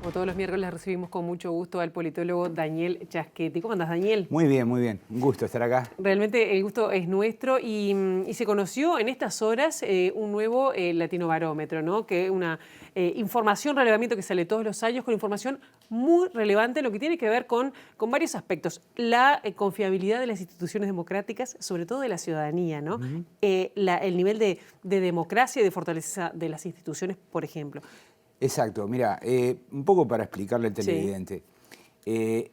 Como todos los miércoles recibimos con mucho gusto al politólogo Daniel Chaschetti. ¿Cómo andás, Daniel? Muy bien, muy bien. Un gusto estar acá. Realmente el gusto es nuestro y se conoció en estas horas un nuevo Latinobarómetro, ¿no? Que es una información, relevamiento que sale todos los años con información muy relevante, lo que tiene que ver con varios aspectos. La confiabilidad de las instituciones democráticas, sobre todo de la ciudadanía, ¿no? El nivel de democracia y de fortaleza de las instituciones, por ejemplo. Exacto, mira, un poco para explicarle al televidente. Sí.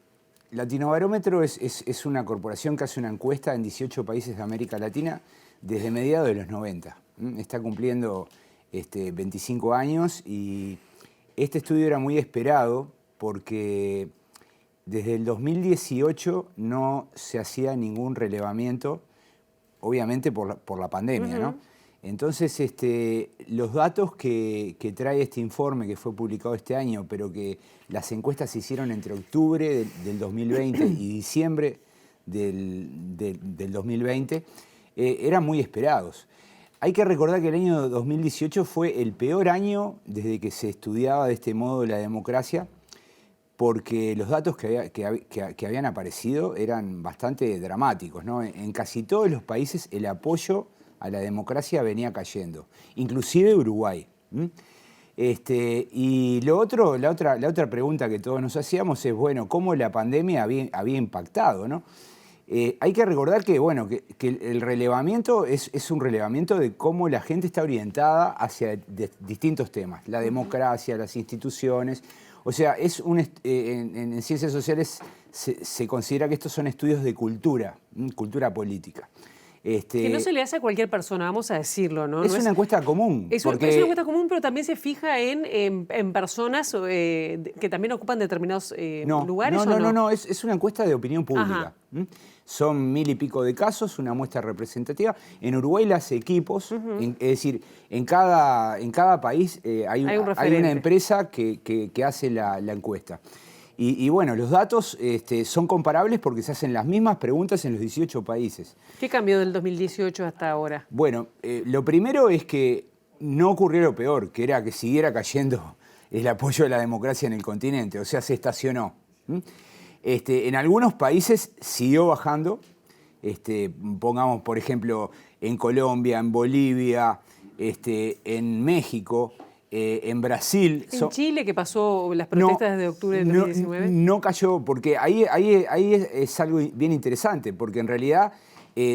Latinobarómetro es una corporación que hace una encuesta en 18 países de América Latina desde mediados de los 90. Está cumpliendo 25 años y este estudio era muy esperado porque desde el 2018 no se hacía ningún relevamiento, obviamente por la pandemia, ¿no? Entonces, los datos que trae este informe, que fue publicado este año, pero que las encuestas se hicieron entre octubre del 2020 y diciembre del 2020, eran muy esperados. Hay que recordar que el año 2018 fue el peor año desde que se estudiaba de este modo la democracia, porque los datos que habían aparecido eran bastante dramáticos, ¿no? En casi todos los países el apoyo a la democracia venía cayendo, inclusive Uruguay. Y la otra pregunta que todos nos hacíamos es, bueno, ¿cómo la pandemia había impactado, ¿no? Hay que recordar que, bueno, que el relevamiento es un relevamiento de cómo la gente está orientada hacia distintos temas, la democracia, las instituciones. O sea, en ciencias sociales se considera que estos son estudios de cultura política. Que no se le hace a cualquier persona, vamos a decirlo, ¿no? Es una encuesta común. Es una encuesta común, pero también se fija en personas que también ocupan determinados lugares. No, es una encuesta de opinión pública. Son 1000 y pico de casos, una muestra representativa. En Uruguay la hace equipos, es decir, en cada país hay una empresa que hace la encuesta. Y bueno, los datos son comparables porque se hacen las mismas preguntas en los 18 países. ¿Qué cambió del 2018 hasta ahora? Bueno, lo primero es que no ocurrió lo peor, que era que siguiera cayendo el apoyo a la democracia en el continente, o sea, se estacionó. En algunos países siguió bajando, pongamos por ejemplo en Colombia, en Bolivia, en México, en Brasil. ¿En Chile, que pasó las protestas desde octubre del 2019? No cayó, porque ahí es algo bien interesante, porque en realidad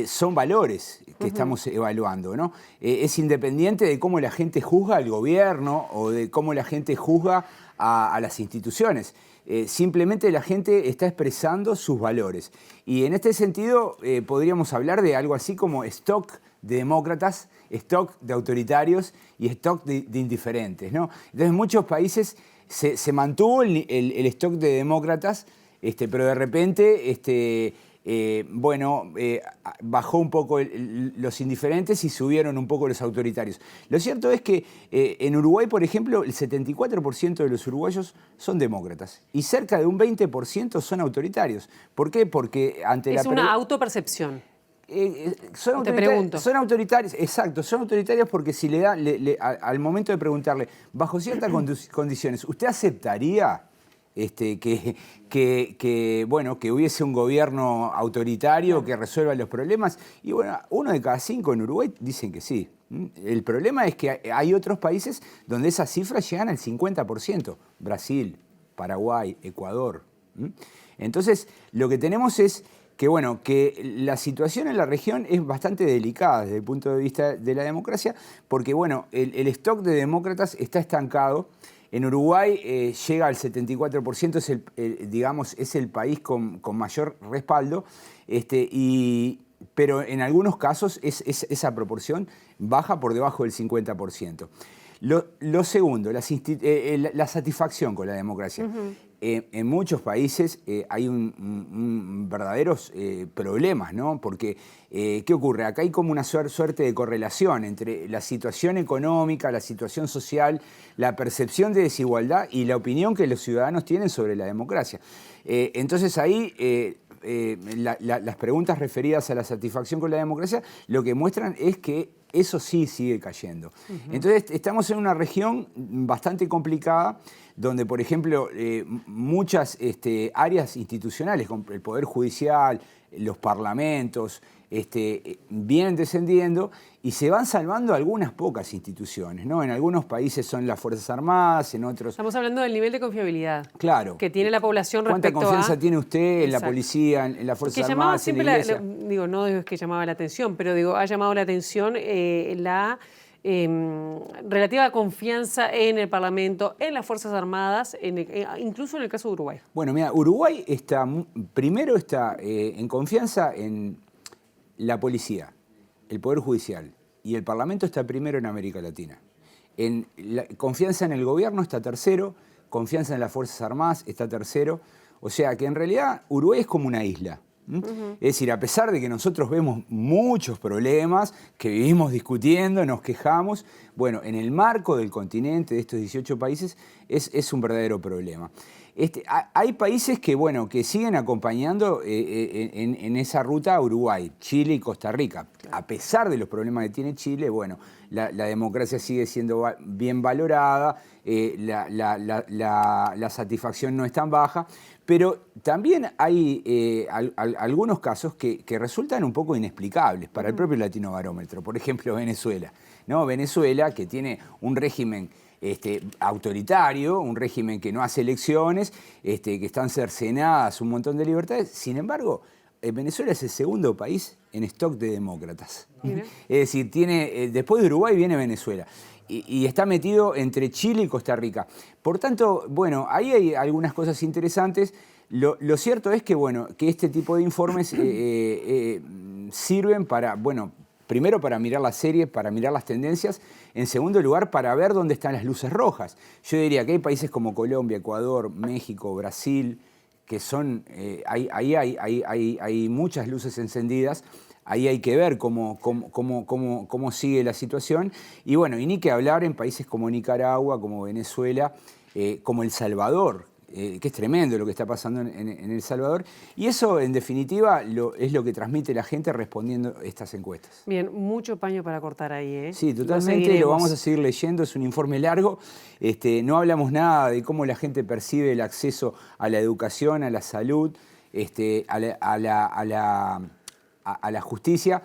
son valores que estamos evaluando, ¿no? Es independiente de cómo la gente juzga al gobierno o de cómo la gente juzga a las instituciones. Simplemente la gente está expresando sus valores. Y en este sentido podríamos hablar de algo así como stock de demócratas, stock de autoritarios y stock de indiferentes, ¿no? Entonces en muchos países se mantuvo el stock de demócratas, pero de repente bajó un poco los indiferentes y subieron un poco los autoritarios. Lo cierto es que en Uruguay, por ejemplo, el 74% de los uruguayos son demócratas y cerca de un 20% son autoritarios. ¿Por qué? Porque ante es una autopercepción. Son autoritarios, exacto, son autoritarios porque si al momento de preguntarle, bajo ciertas condiciones, ¿usted aceptaría que hubiese un gobierno autoritario que resuelva los problemas? Y bueno, 1 de cada 5 en Uruguay dicen que sí. El problema es que hay otros países donde esas cifras llegan al 50%. Brasil, Paraguay, Ecuador. Entonces, lo que tenemos es que la situación en la región es bastante delicada desde el punto de vista de la democracia, porque el stock de demócratas está estancado. En Uruguay llega al 74%, es el país con mayor respaldo, pero en algunos casos esa proporción baja por debajo del 50%. Lo segundo, la satisfacción con la democracia. En muchos países hay verdaderos problemas, ¿no? Porque, ¿qué ocurre? Acá hay como una suerte de correlación entre la situación económica, la situación social, la percepción de desigualdad y la opinión que los ciudadanos tienen sobre la democracia. Entonces ahí las preguntas referidas a la satisfacción con la democracia lo que muestran es que eso sí sigue cayendo. Entonces, estamos en una región bastante complicada, donde, por ejemplo, muchas áreas institucionales, como el Poder Judicial, los parlamentos, vienen descendiendo y se van salvando algunas pocas instituciones, ¿no? En algunos países son las Fuerzas Armadas, en otros... Estamos hablando del nivel de confiabilidad, claro, que tiene la población respecto a... ¿Cuánta confianza tiene usted en la Exacto. policía, en las Fuerzas Que llamaba Armadas, en siempre la iglesia? digo, no es que llamaba la atención, pero digo, ha llamado la atención la relativa confianza en el Parlamento, en las Fuerzas Armadas, incluso en el caso de Uruguay. Bueno, mira, Uruguay primero está en confianza en la policía, el Poder Judicial, y el Parlamento está primero en América Latina. Confianza en el gobierno está tercero, confianza en las Fuerzas Armadas está tercero. O sea que en realidad Uruguay es como una isla. Es decir, a pesar de que nosotros vemos muchos problemas, que vivimos discutiendo, nos quejamos, bueno, en el marco del continente, de estos 18 países, es un verdadero problema. Hay países que, bueno, que siguen acompañando en esa ruta a Uruguay, Chile y Costa Rica. A pesar de los problemas que tiene Chile, bueno, la democracia sigue siendo bien valorada, la satisfacción no es tan baja, pero también hay algunos casos que resultan un poco inexplicables para el propio Latinobarómetro. Por ejemplo, Venezuela, ¿no? Venezuela, que tiene un régimen autoritario, un régimen que no hace elecciones, que están cercenadas un montón de libertades. Sin embargo, Venezuela es el segundo país en stock de demócratas. Mira. Es decir, después de Uruguay viene Venezuela. Y está metido entre Chile y Costa Rica. Por tanto, bueno, ahí hay algunas cosas interesantes. Lo cierto es que, bueno, que este tipo de informes sirven para, bueno, primero para mirar las series, para mirar las tendencias. En segundo lugar, para ver dónde están las luces rojas. Yo diría que hay países como Colombia, Ecuador, México, Brasil, que son, ahí hay muchas luces encendidas. Ahí hay que ver cómo sigue la situación. Y bueno, y ni que hablar en países como Nicaragua, como Venezuela, como El Salvador, que es tremendo lo que está pasando en El Salvador. Y eso, en definitiva, es lo que transmite la gente respondiendo estas encuestas. Bien, mucho paño para cortar ahí, ¿eh? Sí, totalmente, lo vamos a seguir leyendo, es un informe largo. No hablamos nada de cómo la gente percibe el acceso a la educación, a la salud, a la justicia,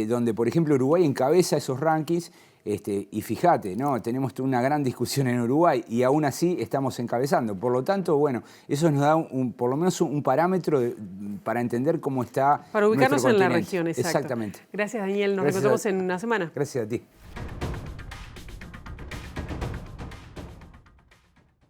donde, por ejemplo, Uruguay encabeza esos rankings, y fíjate, ¿no? Tenemos una gran discusión en Uruguay y aún así estamos encabezando. Por lo tanto, bueno, eso nos da por lo menos un parámetro para entender cómo está para ubicarnos nuestro en la continente. región, exacto. Exactamente. Gracias, Daniel. Nos reencontramos en una semana. Gracias a ti.